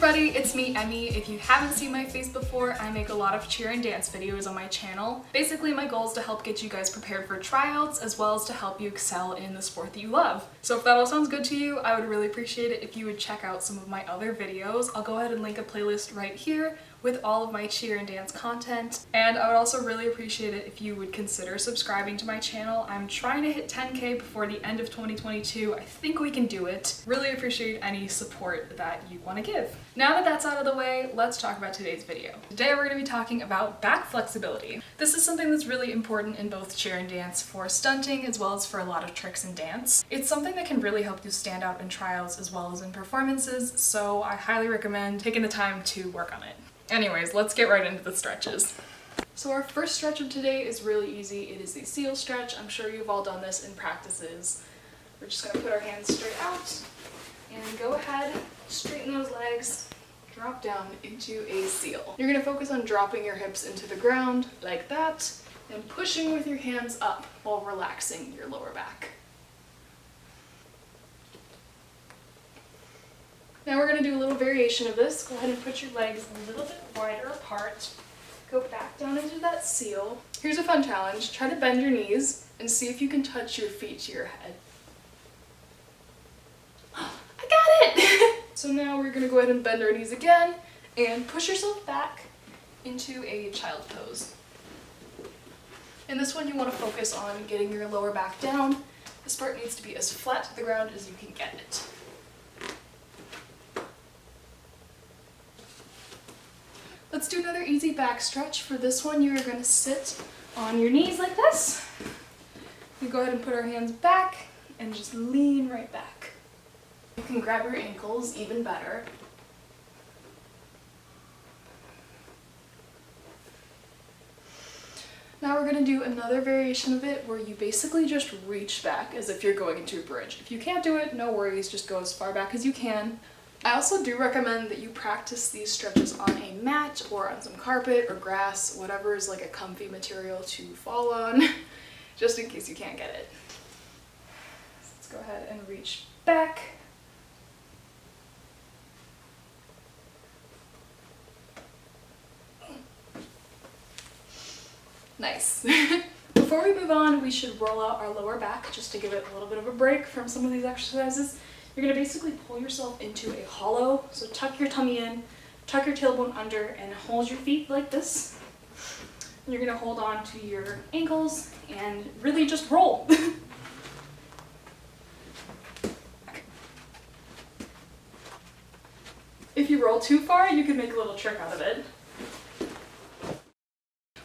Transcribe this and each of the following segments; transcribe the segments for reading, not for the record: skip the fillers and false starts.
everybody, it's me, Emmy. If you haven't seen my face before, I make a lot of cheer and dance videos on my channel. Basically, my goal is to help get you guys prepared for tryouts, as well as to help you excel in the sport that you love. So if that all sounds good to you, I would really appreciate it if you would check out some of my other videos. I'll go ahead and link a playlist right here with all of my cheer and dance content. And I would also really appreciate it if you would consider subscribing to my channel. I'm trying to hit 10K before the end of 2022. I think we can do it. Really appreciate any support that you want to give. Now that that's out of the way, let's talk about today's video. Today we're going to be talking about back flexibility. This is something that's really important in both cheer and dance for stunting as well as for a lot of tricks in dance. It's something that can really help you stand out in trials as well as in performances, so I highly recommend taking the time to work on it. Anyways, let's get right into the stretches. So our first stretch of today is really easy. It is the seal stretch. I'm sure you've all done this in practices. We're just gonna put our hands straight out and go ahead, straighten those legs, drop down into a seal. You're gonna focus on dropping your hips into the ground like that and pushing with your hands up while relaxing your lower back. Now we're going to do a little variation of this. Go ahead and put your legs a little bit wider apart. Go back down into that seal. Here's a fun challenge. Try to bend your knees and see if you can touch your feet to your head. I got it! So now we're going to go ahead and bend our knees again and push yourself back into a child pose. In this one you want to focus on getting your lower back down. This part needs to be as flat to the ground as you can get it. Let's do another easy back stretch. For this one, you're going to sit on your knees like this. We go ahead and put our hands back and just lean right back. You can grab your ankles, even better. Now we're going to do another variation of it where you basically just reach back as if you're going into a bridge. If you can't do it, no worries, just go as far back as you can. I also do recommend that you practice these stretches on a mat or on some carpet or grass, whatever is like a comfy material to fall on, just in case you can't get it. So let's go ahead and reach back. Nice. Before we move on, we should roll out our lower back just to give it a little bit of a break from some of these exercises. You're going to basically pull yourself into a hollow, so tuck your tummy in, tuck your tailbone under, and hold your feet like this. And you're going to hold on to your ankles and really just roll. If you roll too far, you can make a little trick out of it.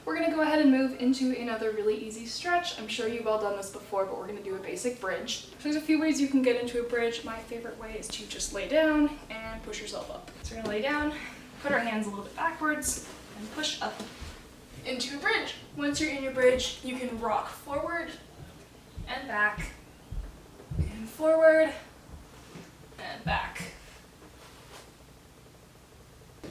We're going to go ahead and move into another really easy stretch. I'm sure you've all done this before, but we're going to do a basic bridge. So there's a few ways you can get into a bridge. My favorite way is to just lay down and push yourself up. So we're going to lay down, put our hands a little bit backwards, and push up into a bridge. Once you're in your bridge, you can rock forward and back, and forward and back.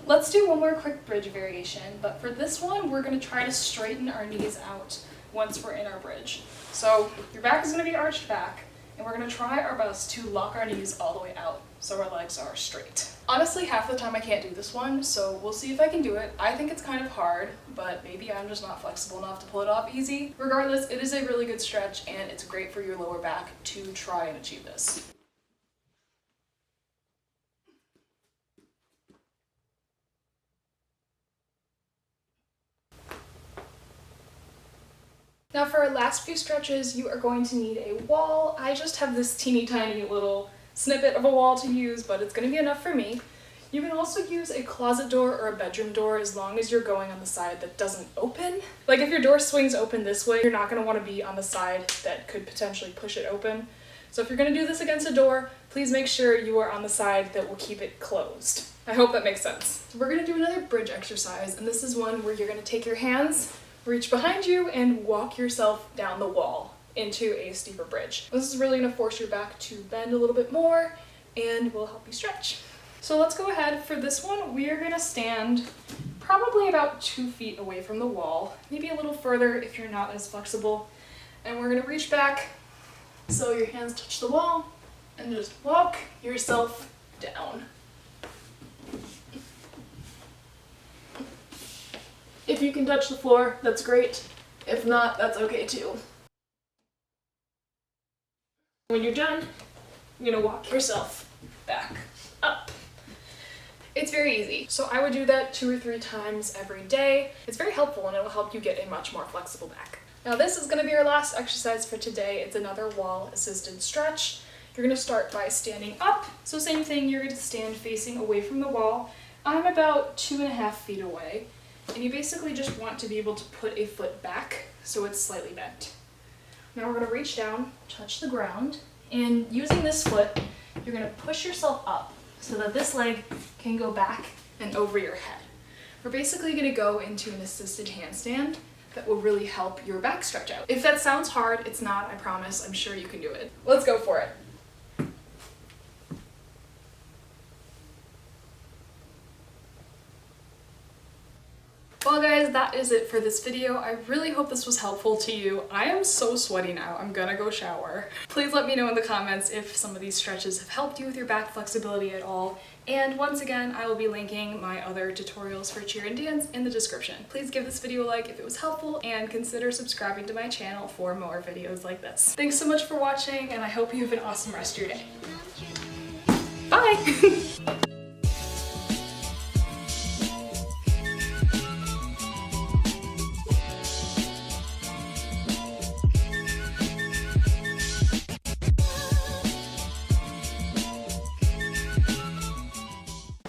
Let's do one more quick bridge variation, but for this one, we're going to try to straighten our knees out once we're in our bridge. So your back is going to be arched back, and we're going to try our best to lock our knees all the way out so our legs are straight. Honestly, half the time I can't do this one, so we'll see if I can do it. I think it's kind of hard, but maybe I'm just not flexible enough to pull it off easy. Regardless, it is a really good stretch, and it's great for your lower back to try and achieve this. Now for our last few stretches, you are going to need a wall. I just have this teeny tiny little snippet of a wall to use, but it's going to be enough for me. You can also use a closet door or a bedroom door as long as you're going on the side that doesn't open. Like if your door swings open this way, you're not going to want to be on the side that could potentially push it open. So if you're going to do this against a door, please make sure you are on the side that will keep it closed. I hope that makes sense. So we're going to do another bridge exercise, and this is one where you're going to take your hands, reach behind you, and walk yourself down the wall into a steeper bridge. This is really going to force your back to bend a little bit more and will help you stretch. So let's go ahead. For this one, we are going to stand probably about 2 feet away from the wall, maybe a little further if you're not as flexible. And we're going to reach back so your hands touch the wall and just walk yourself down. If you can touch the floor, that's great. If not, that's okay too. When you're done, you're gonna walk yourself back up. It's very easy. So I would do that 2 or 3 times every day. It's very helpful and it will help you get a much more flexible back. Now this is gonna be our last exercise for today. It's another wall assisted stretch. You're gonna start by standing up. So same thing, you're gonna stand facing away from the wall. I'm about 2.5 feet away. And you basically just want to be able to put a foot back so it's slightly bent. Now we're gonna reach down, touch the ground, and using this foot, you're gonna push yourself up so that this leg can go back and over your head. We're basically gonna go into an assisted handstand that will really help your back stretch out. If that sounds hard, it's not, I promise. I'm sure you can do it. Let's go for it. Well guys, that is it for this video. I really hope this was helpful to you. I am so sweaty now. I'm gonna go shower. Please let me know in the comments if some of these stretches have helped you with your back flexibility at all. And once again, I will be linking my other tutorials for cheer and dance in the description. Please give this video a like if it was helpful and consider subscribing to my channel for more videos like this. Thanks so much for watching and I hope you have an awesome rest of your day. Bye!